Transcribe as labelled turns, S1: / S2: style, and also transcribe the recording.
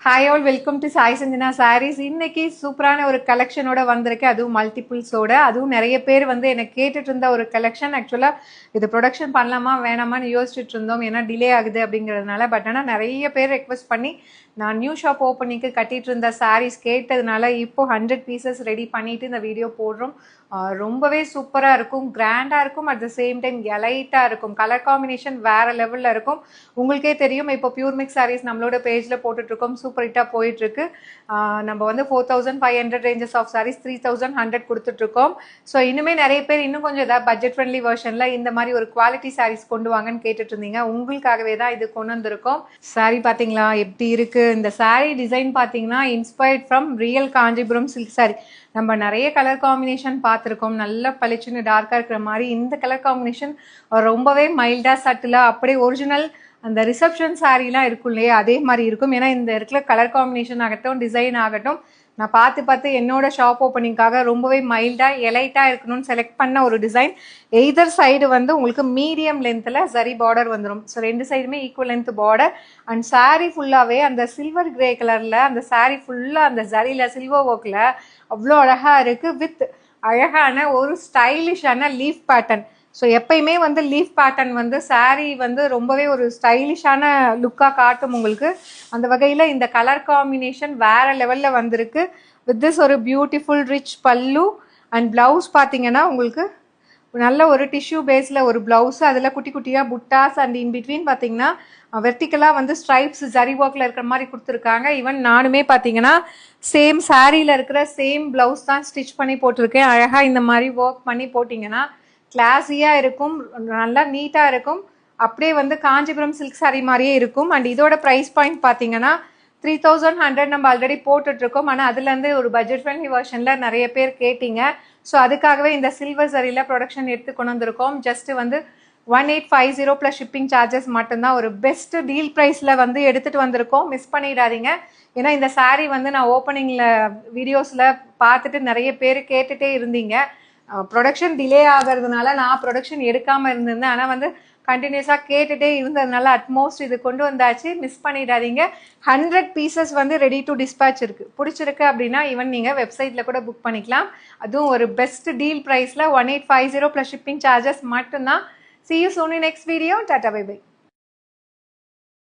S1: Hi all, welcome to Sai Sanjana Sarees. இன்னைக்கு சூப்பரான ஒரு கலெக்ஷனோட வந்திருக்கு. அதுவும் மல்டிபிள்ஸோட, அதுவும் நிறைய பேர் வந்து எனக்கு கேட்டுட்டு இருந்த ஒரு கலெக்ஷன். ஆக்சுவலா இது ப்ரொடக்ஷன் பண்ணலாமா வேணாமான்னு யோசிச்சுட்டு இருந்தோம், ஏன்னா டிலே ஆகுது அப்படிங்கிறதுனால. பட் ஆனால் நிறைய பேர் ரெக்வஸ்ட் பண்ணி நான் நியூ ஷாப் ஓப்பனிங்க்கு கட்டிட்டு இருந்த சாரீஸ் கேட்டதுனால இப்போ 100 பீசஸ் ரெடி பண்ணிட்டு இந்த வீடியோ போடுறோம். ரொம்பவே சூப்பராக இருக்கும், கிராண்டாக இருக்கும், அட் த சேம் டைம் எலைட்டாக இருக்கும். கலர் காம்பினேஷன் வேறு லெவலில் இருக்கும். உங்களுக்கே தெரியும், இப்போ பியூர் மிக்ஸ் சாரீஸ் நம்மளோட பேஜில் போட்டுட்ருக்கோம், சூப்பர் ஹிட்டாக போயிட்டுருக்கு. நம்ம வந்து 4500 ரேஞ்சஸ் ஆஃப் சாரீஸ் 3100 கொடுத்துட்ருக்கோம். ஸோ இன்னுமே நிறைய பேர் இன்னும் கொஞ்சம் ஏதாவது பட்ஜெட் ஃப்ரெண்ட்லி வெர்ஷனில் இந்த மாதிரி ஒரு குவாலிட்டி சாரீஸ் கொண்டு வாங்கன்னு கேட்டுட்டு இருந்தீங்க. உங்களுக்காகவே தான் இது கொண்டு வந்திருக்கோம். சாரீ பார்த்தீங்களா எப்படி இருக்குது? இந்த சாரீ டிசைன் பார்த்தீங்கன்னா inspired from real Kanchipuram silk sari. நம்ம நிறைய கலர் காம்பினேஷன் பார்த்துருக்கோம், நல்ல பளிச்சுன்னு டார்க்காக இருக்கிற மாதிரி. இந்த கலர் காம்பினேஷன் ரொம்பவே மைல்டாக சட்டிலாக அப்படியே ஒரிஜினல் அந்த ரிசப்ஷன் சாரீலாம் இருக்கும் இல்லையா, அதே மாதிரி இருக்கும். ஏன்னா இந்த இருக்கிற கலர் காம்பினேஷன் ஆகட்டும், டிசைன் ஆகட்டும், நான் பார்த்து என்னோட ஷாப் ஓப்பனிங்காக ரொம்பவே மைல்டாக எலைட்டாக இருக்கணும்னு செலக்ட் பண்ண ஒரு டிசைன். எய்தர் சைடு வந்து உங்களுக்கு மீடியம் லென்த்தில் சரி பார்டர் வந்துடும். ஸோ ரெண்டு சைடுமே equal length border. And sari ஃபுல்லாகவே அந்த சில்வர் கிரே கலரில் அந்த சாரீ ஃபுல்லாக அந்த சரியில் சில்வர் ஒர்க்கில் அவ்வளோ அழகாக இருக்குது, வித் அழகான ஒரு ஸ்டைலிஷான லீஃப் பேட்டர்ன். ஸோ எப்பயுமே வந்து லீஃப் பேட்டர்ன் வந்து சாரீ வந்து ரொம்பவே ஒரு ஸ்டைலிஷான லுக்காக காட்டும் உங்களுக்கு. அந்த வகையில் இந்த கலர் காம்பினேஷன் வேறு லெவலில் வந்திருக்கு. வித் திஸ் ஒரு பியூட்டிஃபுல் ரிச் பல்லு அண்ட் ப்ளவுஸ் பார்த்தீங்கன்னா உங்களுக்கு நல்ல ஒரு டிஷ்யூ பேஸில் ஒரு ப்ளவுஸு, அதில் குட்டி குட்டியாக புட்டாஸ் அண்ட் இன் பிட்வீன் பார்த்தீங்கன்னா வெர்டிக்கலாக வந்து ஸ்ட்ரைப்ஸ் ஜரி ஒர்க்கில் இருக்கிற மாதிரி கொடுத்துருக்காங்க. ஈவன் நானுமே பார்த்தீங்கன்னா சேம் சாரியில் இருக்கிற சேம் ப்ளவுஸ் தான் ஸ்டிச் பண்ணி போட்டிருக்கேன். அழகாக இந்த மாதிரி ஒர்க் பண்ணி போட்டிங்கன்னா கிளாஸியாக இருக்கும், நல்லா நீட்டாக இருக்கும். அப்படியே வந்து காஞ்சிபுரம் சில்க் சாரீ மாதிரியே இருக்கும். அண்ட் இதோட ப்ரைஸ் பாயிண்ட் பார்த்தீங்கன்னா 3100 நம்ம ஆல்ரெடி போட்டுட்ருக்கோம். ஆனால் அதுலேருந்து ஒரு பட்ஜெட் ஃப்ரெண்ட்லி வெர்ஷனில் நிறைய பேர் கேட்டிங்க. ஸோ அதுக்காகவே இந்த சில்வர் சரியில் ப்ரொடக்ஷன் எடுத்து கொண்டு வந்திருக்கோம். ஜஸ்ட்டு வந்து 1850 ப்ளஸ் ஷிப்பிங் சார்ஜஸ் மட்டும்தான். ஒரு பெஸ்ட்டு டீல் ப்ரைஸில் வந்து எடுத்துகிட்டு வந்திருக்கோம், மிஸ் பண்ணிடாதீங்க. ஏன்னா இந்த சாரீ வந்து நான் ஓப்பனிங்கில் வீடியோஸில் பார்த்துட்டு நிறைய பேர் கேட்டுகிட்டே இருந்தீங்க. ப்ரொடக்ஷன் டிலே ஆகிறதுனால நான் ப்ரொடக்ஷன் எடுக்காமல் இருந்திருந்தேன். ஆனால் வந்து கண்டினியூஸாக கேட்டுகிட்டே இருந்ததுனால அட்மோஸ்ட் இது கொண்டு வந்தாச்சு, மிஸ் பண்ணிடாதீங்க. 100 பீசஸ் வந்து ரெடி டு டிஸ்பேச் இருக்குது. பிடிச்சிருக்கு அப்படின்னா ஈவன் நீங்கள் வெப்சைட்டில் கூட புக் பண்ணிக்கலாம். அதுவும் ஒரு பெஸ்ட் டீல் ப்ரைஸில் 1850 ப்ளஸ் ஷிப்பிங் சார்ஜஸ் மட்டும்தான். See you soon in next video. Tata, bye bye.